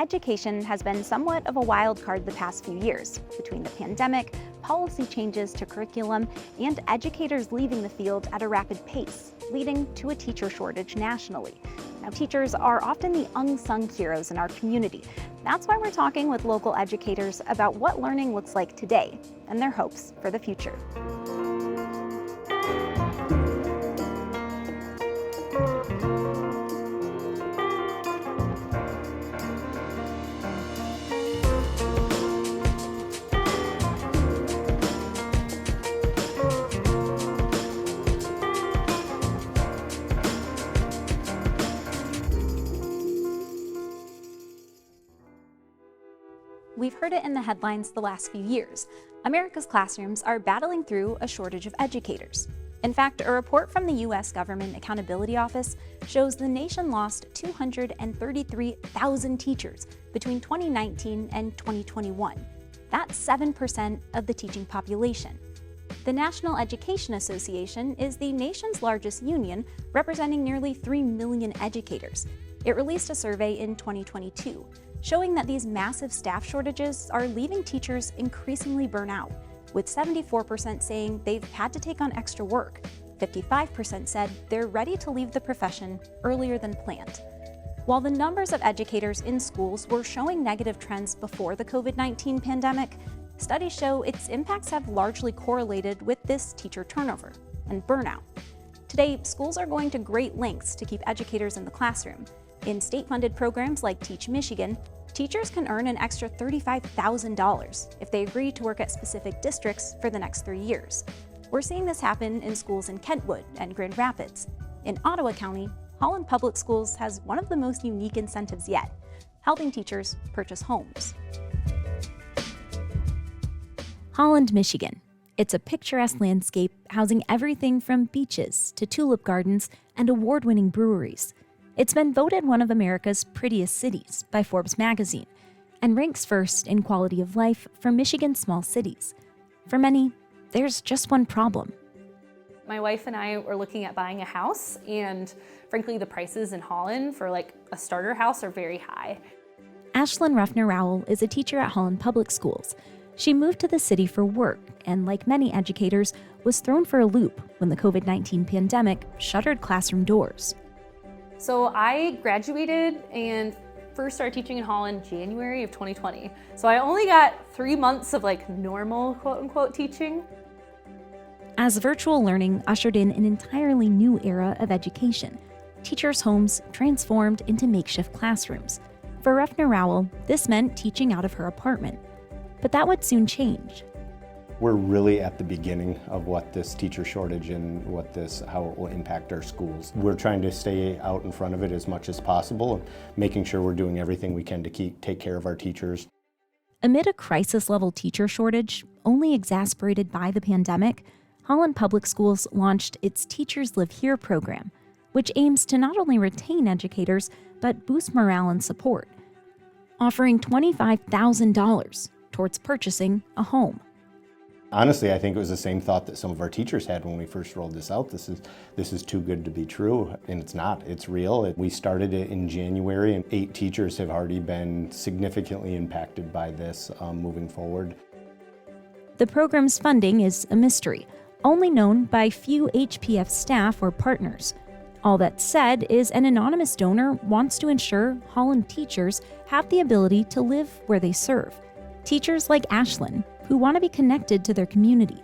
Education has been somewhat of a wild card the past few years, between the pandemic, policy changes to curriculum, and educators leaving the field at a rapid pace, leading to a teacher shortage nationally. Now, teachers are often the unsung heroes in our community. That's why we're talking with local educators about what learning looks like today and their hopes for the future. We've heard it in the headlines the last few years. America's classrooms are battling through a shortage of educators. In fact, a report from the U.S. Government Accountability Office shows the nation lost 233,000 teachers between 2019 and 2021. That's 7% of the teaching population. The National Education Association is the nation's largest union, representing nearly 3 million educators. It released a survey in 2022. Showing that these massive staff shortages are leaving teachers increasingly burnt out, with 74% saying they've had to take on extra work. 55% said they're ready to leave the profession earlier than planned. While the numbers of educators in schools were showing negative trends before the COVID-19 pandemic, studies show its impacts have largely correlated with this teacher turnover and burnout. Today, schools are going to great lengths to keep educators in the classroom. In state-funded programs like Teach Michigan, teachers can earn an extra $35,000 if they agree to work at specific districts for the next 3 years. We're seeing this happen in schools in Kentwood and Grand Rapids. In Ottawa County, Holland Public Schools has one of the most unique incentives yet, helping teachers purchase homes. Holland, Michigan. It's a picturesque landscape housing everything from beaches to tulip gardens and award-winning breweries. It's been voted one of America's prettiest cities by Forbes magazine and ranks first in quality of life for Michigan's small cities. For many, there's just one problem. My wife and I were looking at buying a house, and frankly, the prices in Holland for like a starter house are very high. Ashlyn Ruffner-Rowell is a teacher at Holland Public Schools. She moved to the city for work and, like many educators, was thrown for a loop when the COVID-19 pandemic shuttered classroom doors. So I graduated and first started teaching in Holland January of 2020. So I only got 3 months of like normal quote unquote teaching. As virtual learning ushered in an entirely new era of education, teachers' homes transformed into makeshift classrooms. For Ruffner-Rowell, this meant teaching out of her apartment. But that would soon change. We're really at the beginning of what this teacher shortage and how it will impact our schools. We're trying to stay out in front of it as much as possible, and making sure we're doing everything we can to take care of our teachers. Amid a crisis-level teacher shortage, only exacerbated by the pandemic, Holland Public Schools launched its Teachers Live Here program, which aims to not only retain educators, but boost morale and support, offering $25,000 towards purchasing a home. Honestly, I think it was the same thought that some of our teachers had when we first rolled this out. This is too good to be true, and it's not. It's real. We started it in January, and 8 teachers have already been significantly impacted by this moving forward. The program's funding is a mystery, only known by few HPF staff or partners. All that said is an anonymous donor wants to ensure Holland teachers have the ability to live where they serve. Teachers like Ashlyn, who want to be connected to their community.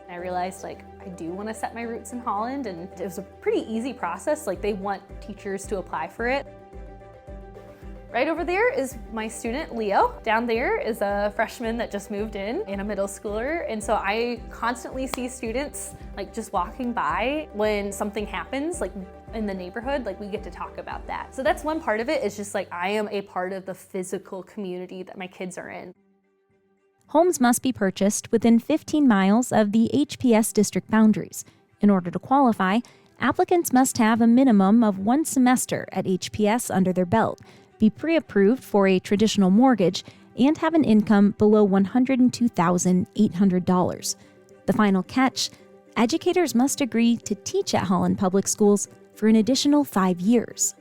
I realized I do want to set my roots in Holland, and it was a pretty easy process. They want teachers to apply for it. Right over there is my student, Leo. Down there is a freshman that just moved in and a middle schooler. And so I constantly see students just walking by when something happens, in the neighborhood, we get to talk about that. So that's one part of it, is just I am a part of the physical community that my kids are in. Homes must be purchased within 15 miles of the HPS district boundaries. In order to qualify, applicants must have a minimum of 1 semester at HPS under their belt, be pre-approved for a traditional mortgage, and have an income below $102,800. The final catch: educators must agree to teach at Holland Public Schools for an additional 5 years.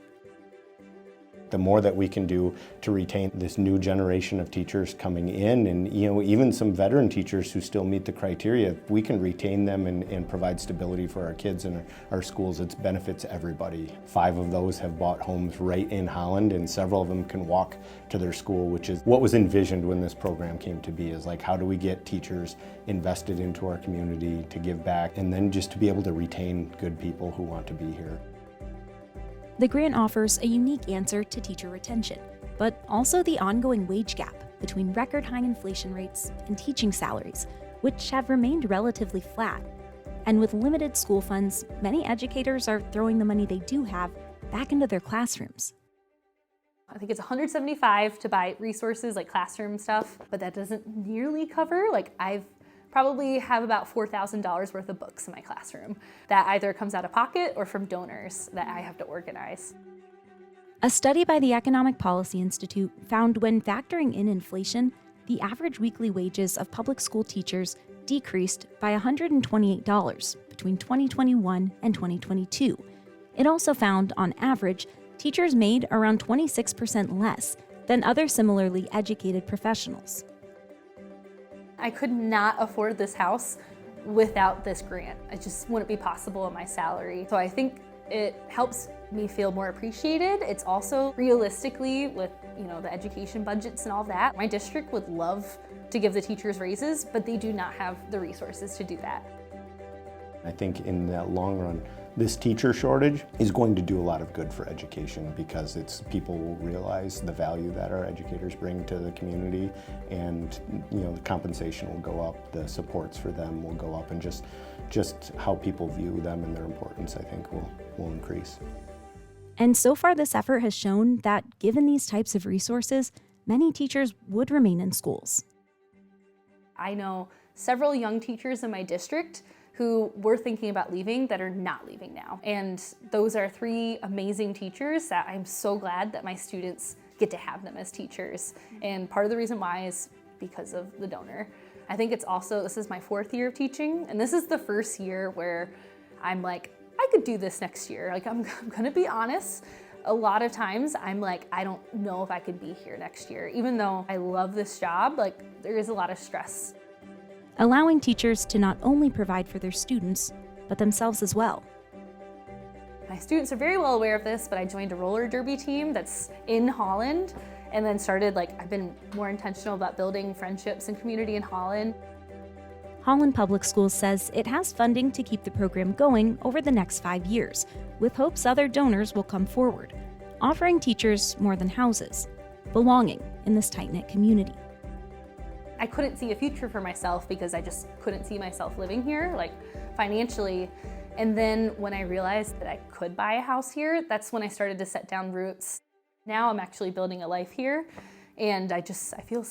The more that we can do to retain this new generation of teachers coming in, and even some veteran teachers who still meet the criteria, if we can retain them and provide stability for our kids and our schools, it benefits everybody. 5 of those have bought homes right in Holland, and several of them can walk to their school, which is what was envisioned when this program came to be, is like, how do we get teachers invested into our community to give back, and then just to be able to retain good people who want to be here. The grant offers a unique answer to teacher retention, but also the ongoing wage gap between record-high inflation rates and teaching salaries, which have remained relatively flat. And with limited school funds, many educators are throwing the money they do have back into their classrooms. I think it's $175 to buy resources like classroom stuff, but that doesn't nearly cover. I've probably have about $4,000 worth of books in my classroom that either comes out of pocket or from donors that I have to organize. A study by the Economic Policy Institute found when factoring in inflation, the average weekly wages of public school teachers decreased by $128 between 2021 and 2022. It also found, on average, teachers made around 26% less than other similarly educated professionals. I could not afford this house without this grant. It just wouldn't be possible in my salary. So I think it helps me feel more appreciated. It's also realistically with the education budgets and all that. My district would love to give the teachers raises, but they do not have the resources to do that. I think in the long run, this teacher shortage is going to do a lot of good for education, because people will realize the value that our educators bring to the community, and the compensation will go up, the supports for them will go up, and just how people view them and their importance, I think, will increase. And so far, this effort has shown that given these types of resources, many teachers would remain in schools. I know several young teachers in my district who were thinking about leaving that are not leaving now. And those are 3 amazing teachers that I'm so glad that my students get to have them as teachers. And part of the reason why is because of the donor. I think it's also, this is my 4th year of teaching, and this is the first year where I'm like, I could do this next year. I'm gonna be honest. A lot of times I'm like, I don't know if I could be here next year. Even though I love this job, there is a lot of stress. Allowing teachers to not only provide for their students, but themselves as well. My students are very well aware of this, but I joined a roller derby team that's in Holland, and then started, I've been more intentional about building friendships and community in Holland. Holland Public Schools says it has funding to keep the program going over the next 5 years, with hopes other donors will come forward, offering teachers more than houses, belonging in this tight-knit community. I couldn't see a future for myself because I just couldn't see myself living here, financially. And then when I realized that I could buy a house here, that's when I started to set down roots. Now I'm actually building a life here, and I feel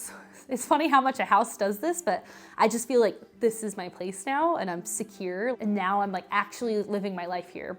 it's funny how much a house does this, but I just feel like this is my place now, and I'm secure, and now I'm actually living my life here.